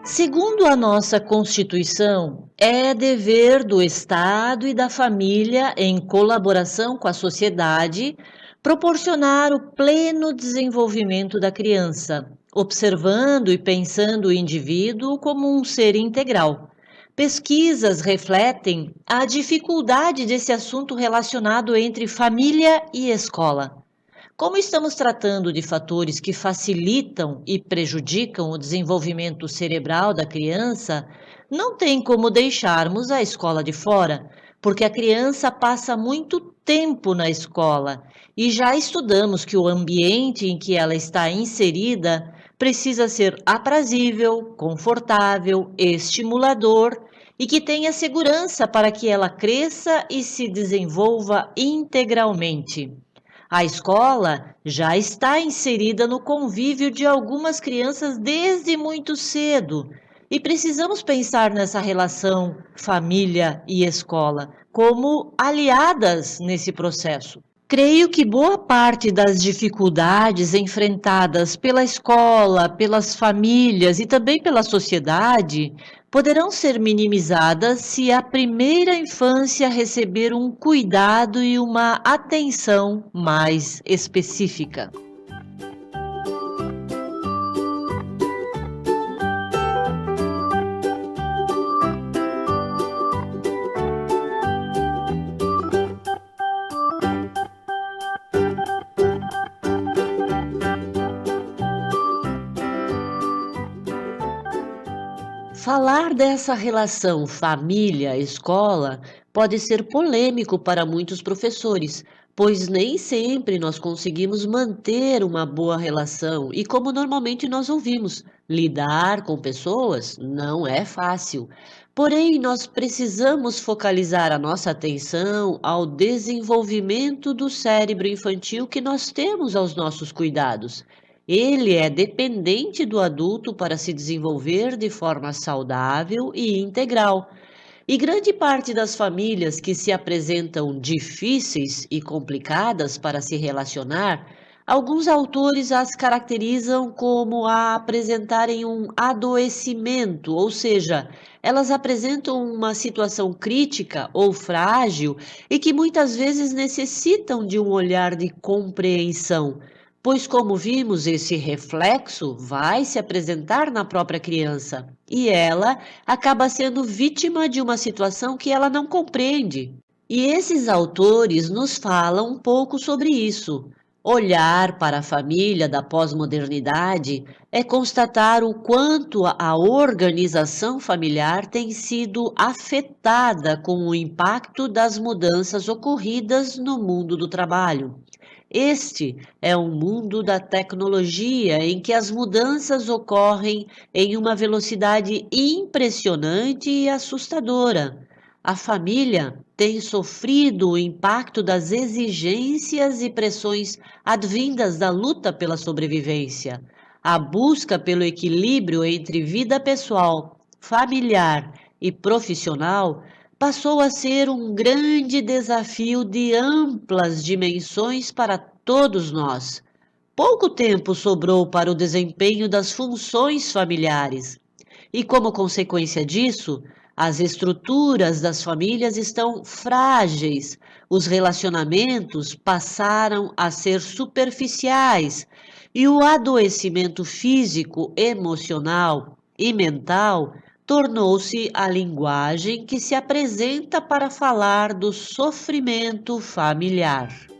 Segundo a nossa Constituição, é dever do Estado e da família, em colaboração com a sociedade, proporcionar o pleno desenvolvimento da criança, observando e pensando o indivíduo como um ser integral. Pesquisas refletem a dificuldade desse assunto relacionado entre família e escola. Como estamos tratando de fatores que facilitam e prejudicam o desenvolvimento cerebral da criança, não tem como deixarmos a escola de fora, porque a criança passa muito tempo na escola e já estudamos que o ambiente em que ela está inserida precisa ser aprazível, confortável, estimulador e que tenha segurança para que ela cresça e se desenvolva integralmente. A escola já está inserida no convívio de algumas crianças desde muito cedo e precisamos pensar nessa relação família e escola como aliadas nesse processo. Creio que boa parte das dificuldades enfrentadas pela escola, pelas famílias e também pela sociedade poderão ser minimizadas se a primeira infância receber um cuidado e uma atenção mais específica. Falar dessa relação família-escola pode ser polêmico para muitos professores, pois nem sempre nós conseguimos manter uma boa relação e, como normalmente nós ouvimos, lidar com pessoas não é fácil. Porém, nós precisamos focalizar a nossa atenção ao desenvolvimento do cérebro infantil que nós temos aos nossos cuidados. Ele é dependente do adulto para se desenvolver de forma saudável e integral. E grande parte das famílias que se apresentam difíceis e complicadas para se relacionar, alguns autores as caracterizam como a apresentarem um adoecimento, ou seja, elas apresentam uma situação crítica ou frágil e que muitas vezes necessitam de um olhar de compreensão. Pois, como vimos, esse reflexo vai se apresentar na própria criança e ela acaba sendo vítima de uma situação que ela não compreende. E esses autores nos falam um pouco sobre isso. Olhar para a família da pós-modernidade é constatar o quanto a organização familiar tem sido afetada com o impacto das mudanças ocorridas no mundo do trabalho. Este é um mundo da tecnologia em que as mudanças ocorrem em uma velocidade impressionante e assustadora. A família tem sofrido o impacto das exigências e pressões advindas da luta pela sobrevivência. A busca pelo equilíbrio entre vida pessoal, familiar e profissional passou a ser um grande desafio de amplas dimensões para todos nós. Pouco tempo sobrou para o desempenho das funções familiares, e, como consequência disso, as estruturas das famílias estão frágeis, os relacionamentos passaram a ser superficiais e o adoecimento físico, emocional e mental tornou-se a linguagem que se apresenta para falar do sofrimento familiar.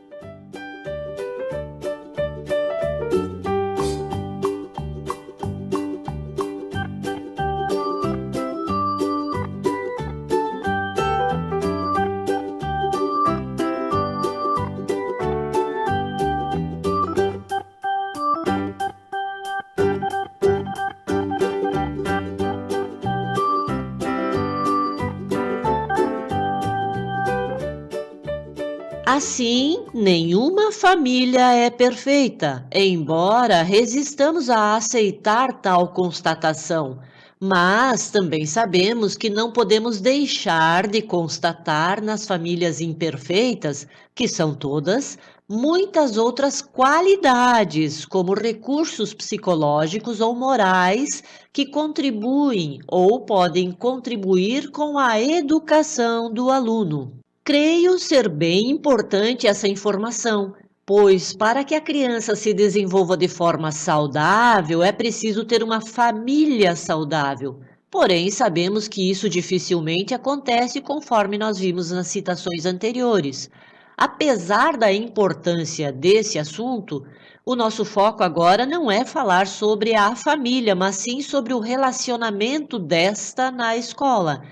Assim, nenhuma família é perfeita, embora resistamos a aceitar tal constatação. Mas também sabemos que não podemos deixar de constatar nas famílias imperfeitas, que são todas, muitas outras qualidades, como recursos psicológicos ou morais, que contribuem ou podem contribuir com a educação do aluno. Creio ser bem importante essa informação, pois para que a criança se desenvolva de forma saudável, é preciso ter uma família saudável. Porém, sabemos que isso dificilmente acontece conforme nós vimos nas citações anteriores. Apesar da importância desse assunto, o nosso foco agora não é falar sobre a família, mas sim sobre o relacionamento desta na escola.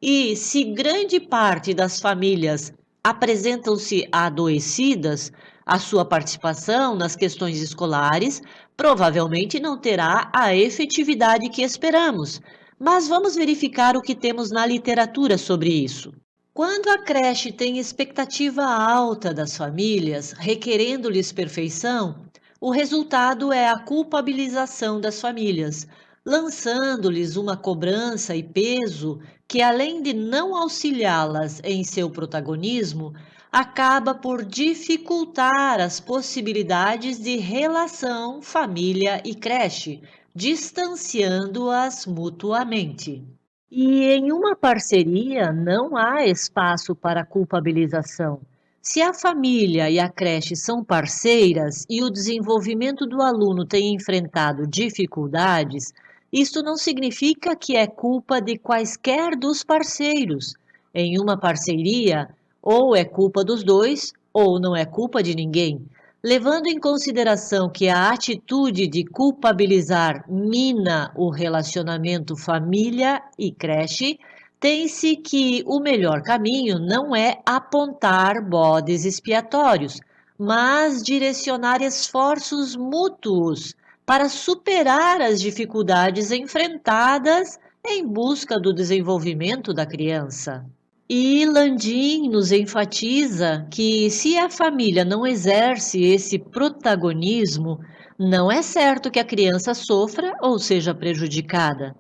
E se grande parte das famílias apresentam-se adoecidas, a sua participação nas questões escolares provavelmente não terá a efetividade que esperamos. Mas vamos verificar o que temos na literatura sobre isso. Quando a creche tem expectativa alta das famílias, requerendo-lhes perfeição, o resultado é a culpabilização das famílias, lançando-lhes uma cobrança e peso que, além de não auxiliá-las em seu protagonismo, acaba por dificultar as possibilidades de relação família e creche, distanciando-as mutuamente. E em uma parceria não há espaço para culpabilização. Se a família e a creche são parceiras e o desenvolvimento do aluno tem enfrentado dificuldades, isso não significa que é culpa de quaisquer dos parceiros. Em uma parceria, ou é culpa dos dois, ou não é culpa de ninguém. Levando em consideração que a atitude de culpabilizar mina o relacionamento família e creche, tem-se que o melhor caminho não é apontar bodes expiatórios, mas direcionar esforços mútuos para superar as dificuldades enfrentadas em busca do desenvolvimento da criança. E Landim nos enfatiza que se a família não exerce esse protagonismo, não é certo que a criança sofra ou seja prejudicada.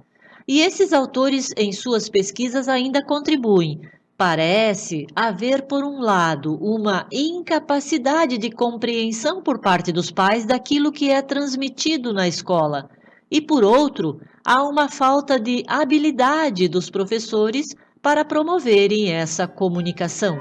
E esses autores, em suas pesquisas, ainda contribuem. Parece haver, por um lado, uma incapacidade de compreensão por parte dos pais daquilo que é transmitido na escola, e, por outro, há uma falta de habilidade dos professores para promoverem essa comunicação.